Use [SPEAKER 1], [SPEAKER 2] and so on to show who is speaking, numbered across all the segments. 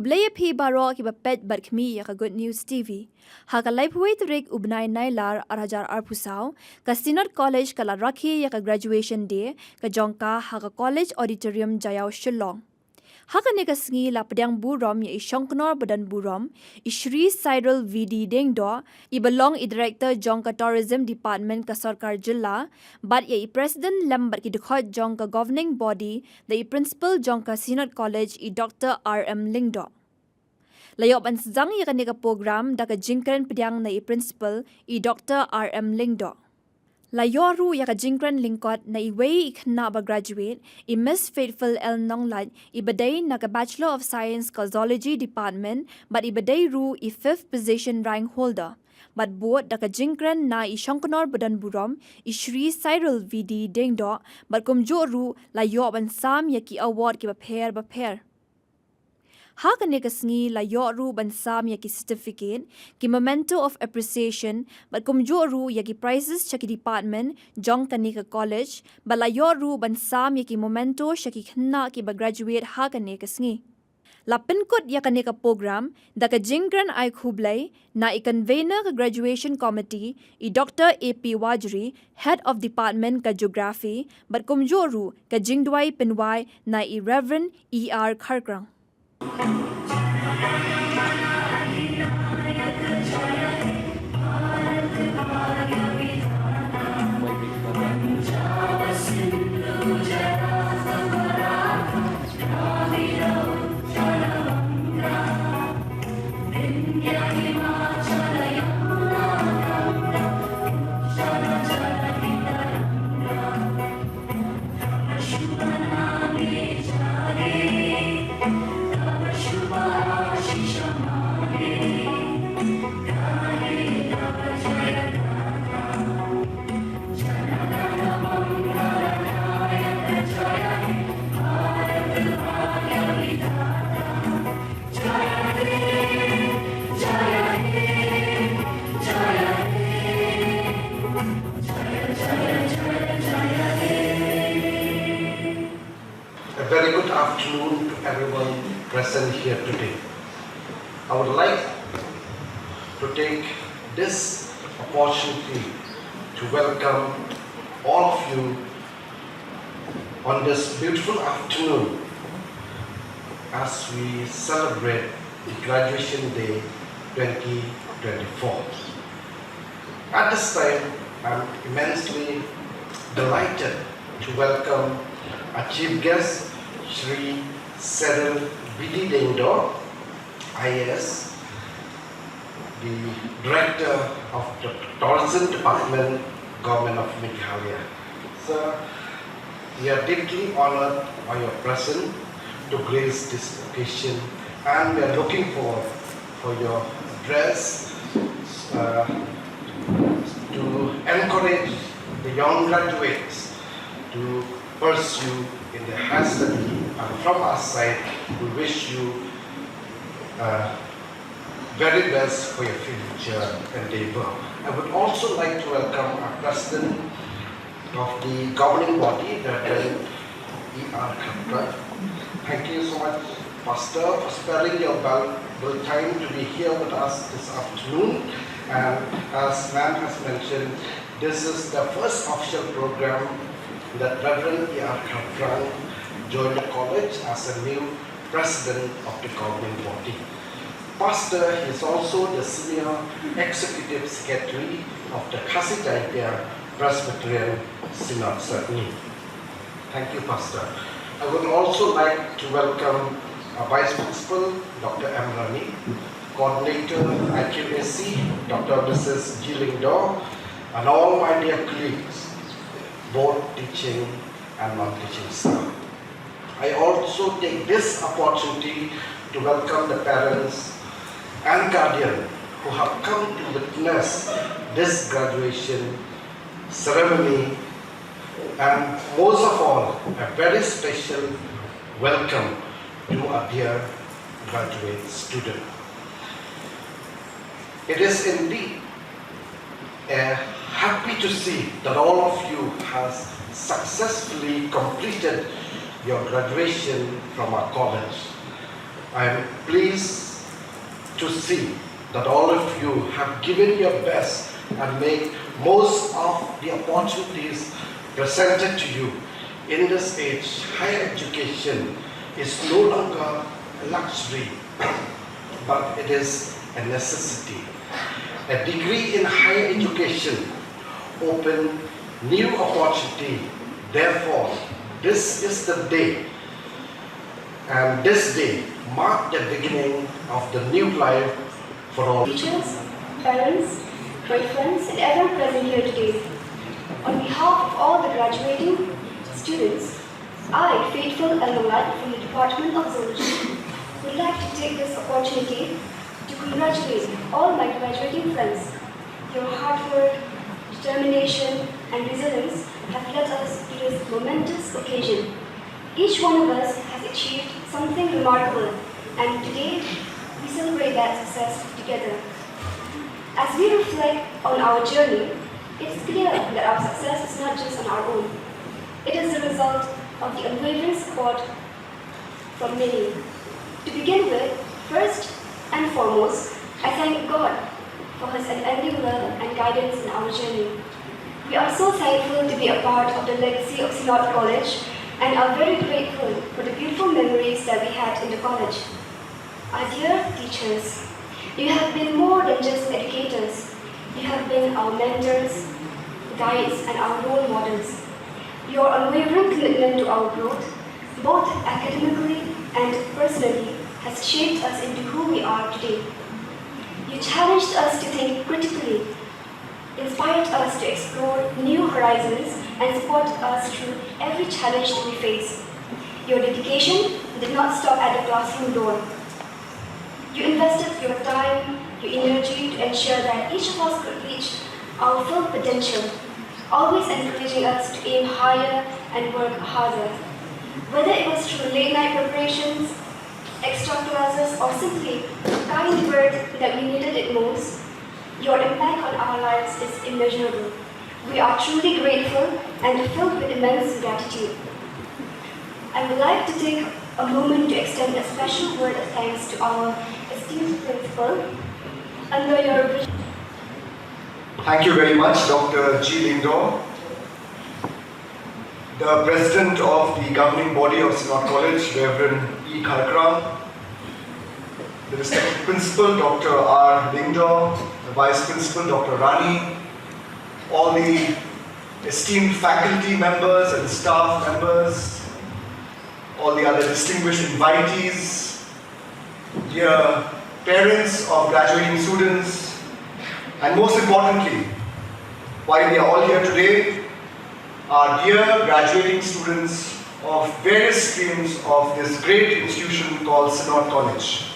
[SPEAKER 1] Hublaya P Baro ki bapet barkmi ya ka Good News TV. Haka laiphuit rik ubnai nailar arajar arpusau ka Synod College kala rakhi ya ka graduation day ka jongka haka college auditorium jayau Shillong. Haka ne ka sngi la pedang Burom ya ishonknor badan Burom, Ishri Cyril VD Dengdo, ibelong I Director Jongka Tourism Department ka Sarkar Jilla, but ya I President lambat ki dekhot Jongka Governing Body, the I Principal Jongka Synod College I Dr. RM Lingdo. Layop an zang ya ka program da ka jingkren pedang na I Principal I Dr. RM Lingdo. Layoru ya ka jingkran lingkot na iway Khynnah ba graduate I Miss Faithful El Nonglat ibaday na ka Bachelor of Science Cosmology Department but ibaday ru I 5th position rank holder. But board da ka jingkran na I Shongkonor badan Burom I Shri Cyril VD Dengdo but kumjo ru layop an sam ya ki award ki Bapher. Haka ne ka sngi la yoru ban sam ya ki certificate ki memento of appreciation but kumjoru ya ki prizes cha ki department jong ka college but la yoru ban sam ya ki memento sha ki Khynnah ki ba graduate haka ne ka sngi la Pynkup ya ka program da ka jingran ai khublai na I convener ka graduation committee I Dr. AP Wajri head of department ka geography but kumjoru ka jingdwai pinwai na I Reverend ER Kharkrang.
[SPEAKER 2] A very good afternoon to everyone present here today. I would like to take this opportunity to welcome all of you on this beautiful afternoon as we celebrate the Graduation Day 2024. At this time, I'm immensely delighted to welcome our chief guest, Shri Cyril VD Dengdo, IAS, the Director of the Tourism Department, Government of Meghalaya. Sir, we are deeply honored by your presence to grace this occasion, and we are looking forward for your address to encourage the young graduates to pursue in their higher study, and from our side, we wish you very best for your future endeavor. I would also like to welcome our President of the governing body, Reverend ER Khynnah. Thank you so much, Pastor, for sparing your valuable time to be here with us this afternoon. And as Ma'am has mentioned, this is the first official program that Reverend ER Khynnah joined the college as a new president of the governing body. Pastor is also the senior executive secretary of the Khynnah Presbyterian Synod Certainly. Thank you, Pastor. I would also like to welcome our Vice Principal, Dr. M. Rani, Coordinator, IQAC, Dr. Mrs. G. Lingdo, and all my dear colleagues, both teaching and non-teaching staff. I also take this opportunity to welcome the parents and guardians who have come to witness this graduation ceremony, and most of all, a very special welcome to our dear graduate student. It is indeed happy to see that all of you has successfully completed your graduation from our college. I am pleased to see that all of you have given your best and make most of the opportunities presented to you. In this age, higher education is no longer a luxury, but it is a necessity. A degree in higher education opens new opportunity. Therefore, this is the day, and this day marked the beginning of the new life for all.
[SPEAKER 3] Teachers, parents, my friends, and everyone present here today. On behalf of all the graduating students, I, faithful alumni from the Department of Zoology, would like to take this opportunity to congratulate all my graduating friends. Your hard work, determination, and resilience have led us to this momentous occasion. Each one of us has achieved something remarkable, and today we celebrate that success together. As we reflect on our journey, it is clear that our success is not just on our own. It is the result of the unwavering support from many. To begin with, first and foremost, I thank God for His unending love and guidance in our journey. We are so thankful to be a part of the legacy of Synod College and are very grateful for the beautiful memories that we had in the college. Our dear teachers, you have been more than just educators. You have been our mentors, guides, and our role models. Your unwavering commitment to our growth, both academically and personally, has shaped us into who we are today. You challenged us to think critically, inspired us to explore new horizons, and support us through every challenge that we face. Your dedication did not stop at the classroom door. You invested your time, your energy to ensure that each of us could reach our full potential, always encouraging us to aim higher and work harder. Whether it was through late-night preparations, extra classes, or simply a kind word that we needed it most, your impact on our lives is immeasurable. We are truly grateful and filled with immense gratitude. I would like to take a moment to extend a special word of thanks to our esteemed principal. Under your vision.
[SPEAKER 4] Thank you very much, Dr. G. Lindor, the President of the governing body of Synod College, Reverend E. Khynnah, the respected Principal, Dr. R. Lindor, the Vice Principal, Dr. Rani, all the esteemed faculty members and staff members, all the other distinguished invitees, dear parents of graduating students, and most importantly, while we are all here today, our dear graduating students of various streams of this great institution called Synod College.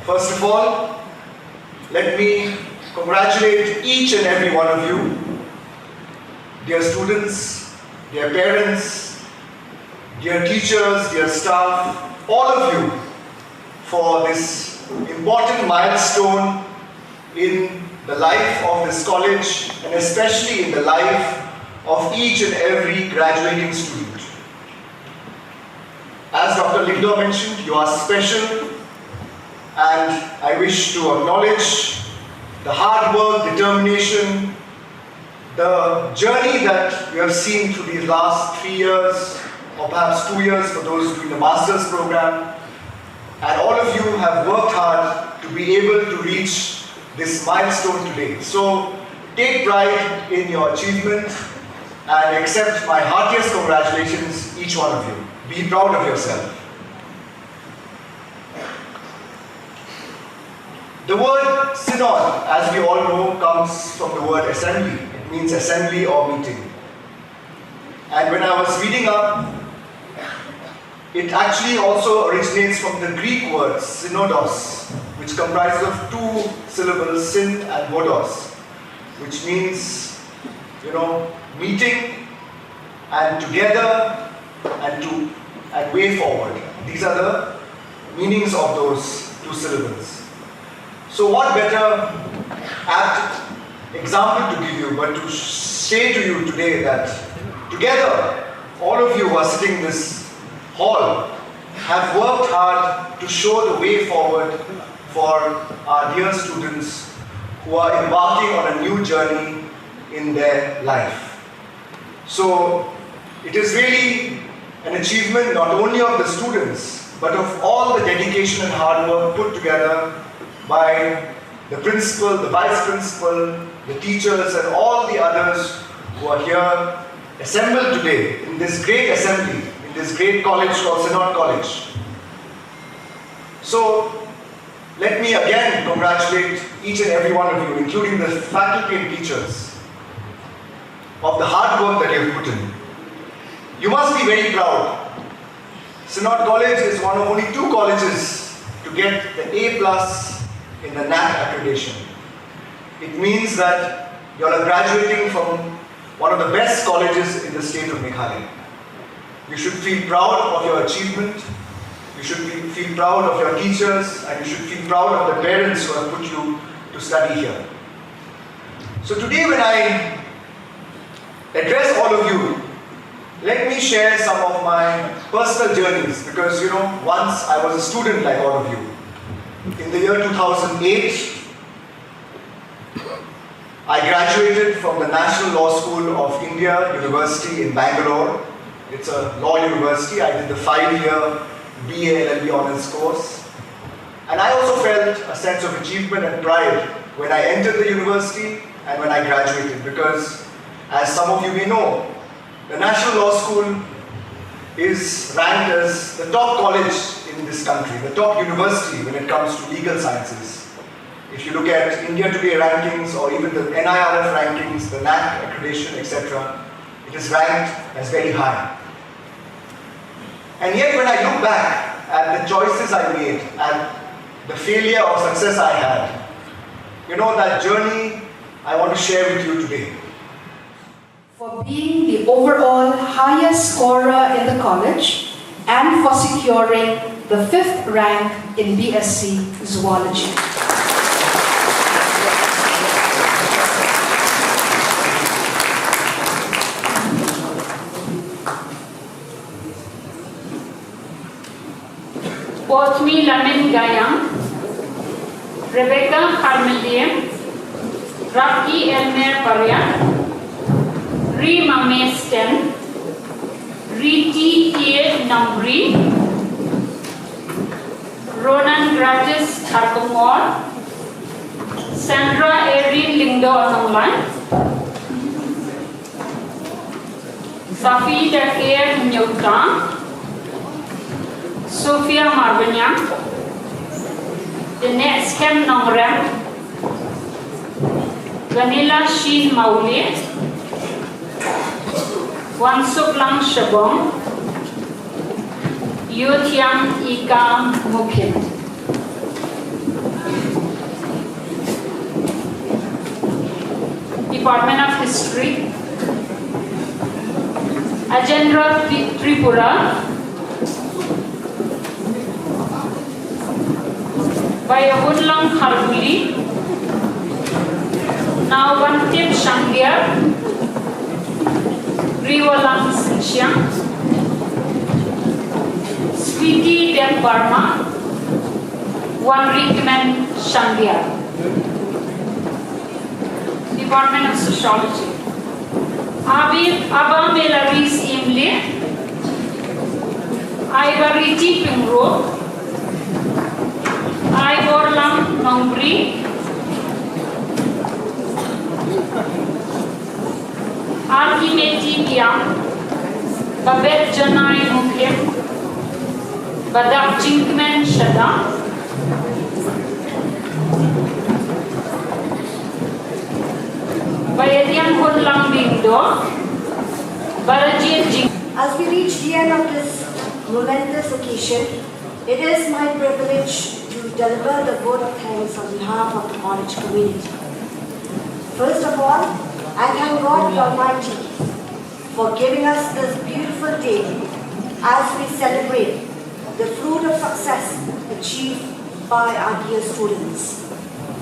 [SPEAKER 4] First of all, let me congratulate each and every one of you, dear students, dear parents, dear teachers, dear staff, all of you, for this important milestone in the life of this college and especially in the life of each and every graduating student. As Dr. Lindor mentioned, you are special, and I wish to acknowledge the hard work, determination, the journey that you have seen through these last 3 years, or perhaps 2 years for those doing the master's program. And all of you have worked hard to be able to reach this milestone today. So take pride in your achievement and accept my heartiest congratulations, each one of you. Be proud of yourself. The word synod, as we all know, comes from the word assembly. It means assembly or meeting. And when I was reading up, it actually also originates from the Greek word synodos, which comprises of 2 syllables, syn and modos, which means, meeting and together and way forward. These are the meanings of those 2 syllables. So what better apt example to give you but to say to you today that together, all of you who are sitting in this hall, have worked hard to show the way forward for our dear students who are embarking on a new journey in their life. So it is really an achievement not only of the students, but of all the dedication and hard work put together by the principal, the vice principal, the teachers, and all the others who are here assembled today in this great assembly, in this great college called Synod College. So, let me again congratulate each and every one of you, including the faculty and teachers, of the hard work that you have put in. You must be very proud. Synod College is one of only 2 colleges to get the A+ in the NAC accreditation. It means that you are graduating from one of the best colleges in the state of Meghalaya. You should feel proud of your achievement. You should feel proud of your teachers, and you should feel proud of the parents who have put you to study here. So today when I address all of you, let me share some of my personal journeys, because once I was a student like all of you. In the year 2008, I graduated from the National Law School of India University in Bangalore. It's a law university. I did the 5-year BA LLB honors course. And I also felt a sense of achievement and pride when I entered the university and when I graduated, because as some of you may know, the National Law School is ranked as the top college in this country, the top university when it comes to legal sciences. If you look at India Today rankings or even the NIRF rankings, the NAC accreditation, etc., it is ranked as very high. And yet when I look back at the choices I made, at the failure or success I had, that journey I want to share with you today.
[SPEAKER 5] For being the overall highest scorer in the college and for securing the 5th rank in BSc Zoology.
[SPEAKER 6] Potmi Lamin Gayang, Rebecca Carmelian, Rocky Elmer Parya, Rima Mesten, Riti T. Nambri, Ronan Gratis Tharkumor, Sandra Erin Lindo Anonglan, Safi Dakir Nyota, Sophia Marvanya, Dinesh Kem Nongram, Vanilla Sheen Mauli, Wansuklang Shabong, Yutiang Ika Mukim. Department of History, Ajendra Tripura, Bayahudlang Kharbuli, Nawantip Shangyar, Riwalang Sinxiang, Sweetie Del Barma, Wanrikman Shangyar. Department of Sociology, Aba Melaris Imle, Ivariti Pingro, Ivorlam Nongri, Archimeti Piang, Babet Janai Mukim, Badak Jingpule Shada, Bayadian Hudlang Bindo, Barajit Jing.
[SPEAKER 7] As we reach the end of this momentous occasion, it is my privilege to deliver the vote of thanks on behalf of the college community. First of all, I thank God the Almighty for giving us this beautiful day as we celebrate the fruit of success achieved by our dear students.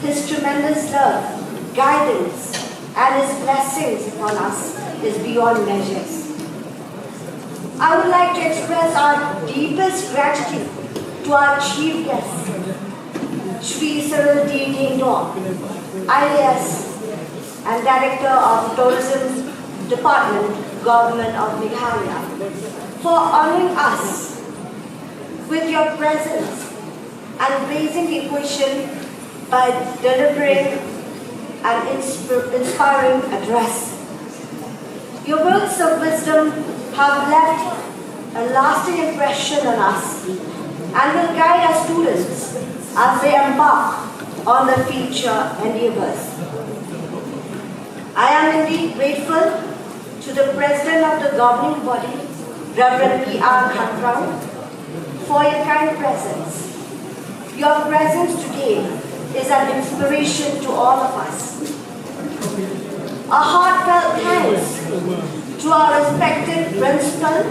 [SPEAKER 7] His tremendous love, guidance, and His blessings upon us is beyond measures. I would like to express our deepest gratitude to our chief guest, Shri Cyril D. Dingdong, IAS and Director of Tourism Department, Government of Meghalaya, for honoring us with your presence and raising the occasion by delivering an inspiring address. Your words of wisdom have left a lasting impression on us and will guide our students as they embark on their future endeavors. I am indeed grateful to the President of the governing body, Reverend P.R. Khynnah, for your kind presence. Your presence today is an inspiration to all of us. A heartfelt thanks to our respected principal,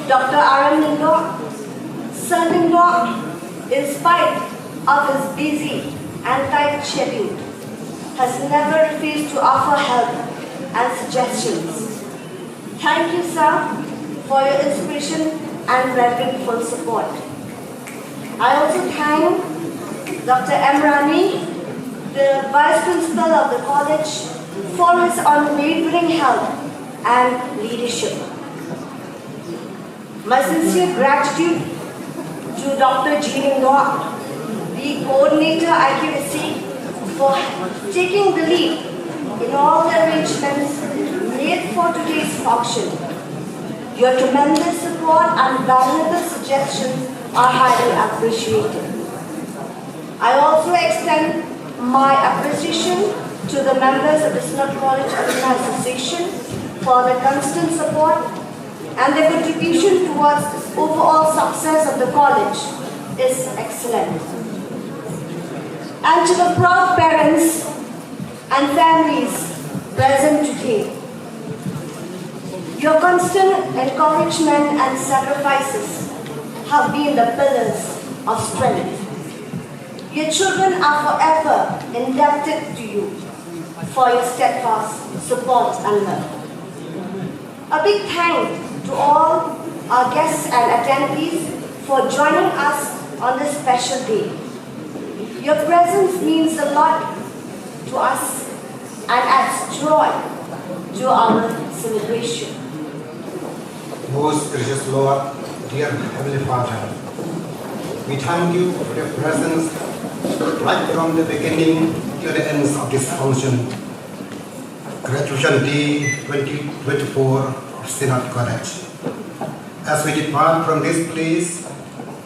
[SPEAKER 7] Dr. R.M. Lingdong. Sir Lingdong, in spite of his busy and tight schedule, has never refused to offer help and suggestions. Thank you, sir, for your inspiration and very full support. I also thank Dr. M. Rani, the Vice Principal of the college, for his unwavering help and leadership. My sincere gratitude to Dr. G. Dingdong, the Coordinator IQAC, for taking the lead in all the arrangements made for today's function. Your tremendous support and valuable suggestions are highly appreciated. I also extend my appreciation to the members of the Synod College Alumni Association for their constant support and their contribution towards the overall success of the college is excellent. And to the proud parents and families present today, your constant encouragement and sacrifices have been the pillars of strength. Your children are forever indebted to you for your steadfast support and love. A big thank to all our guests and attendees for joining us on this special day. Your presence means a lot to us and adds joy to our celebration.
[SPEAKER 2] Most gracious Lord, dear Heavenly Father, we thank you for your presence right from the beginning to the ends of this function. Graduation Day 2024 of Synod College. As we depart from this place,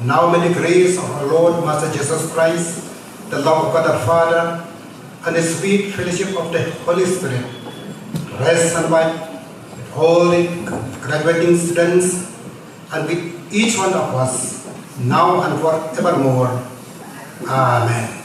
[SPEAKER 2] now may the grace of our Lord Master Jesus Christ, the love of God our Father, and the sweet fellowship of the Holy Spirit rest and abide with all the graduating students and with each one of us, now and forevermore. Amen.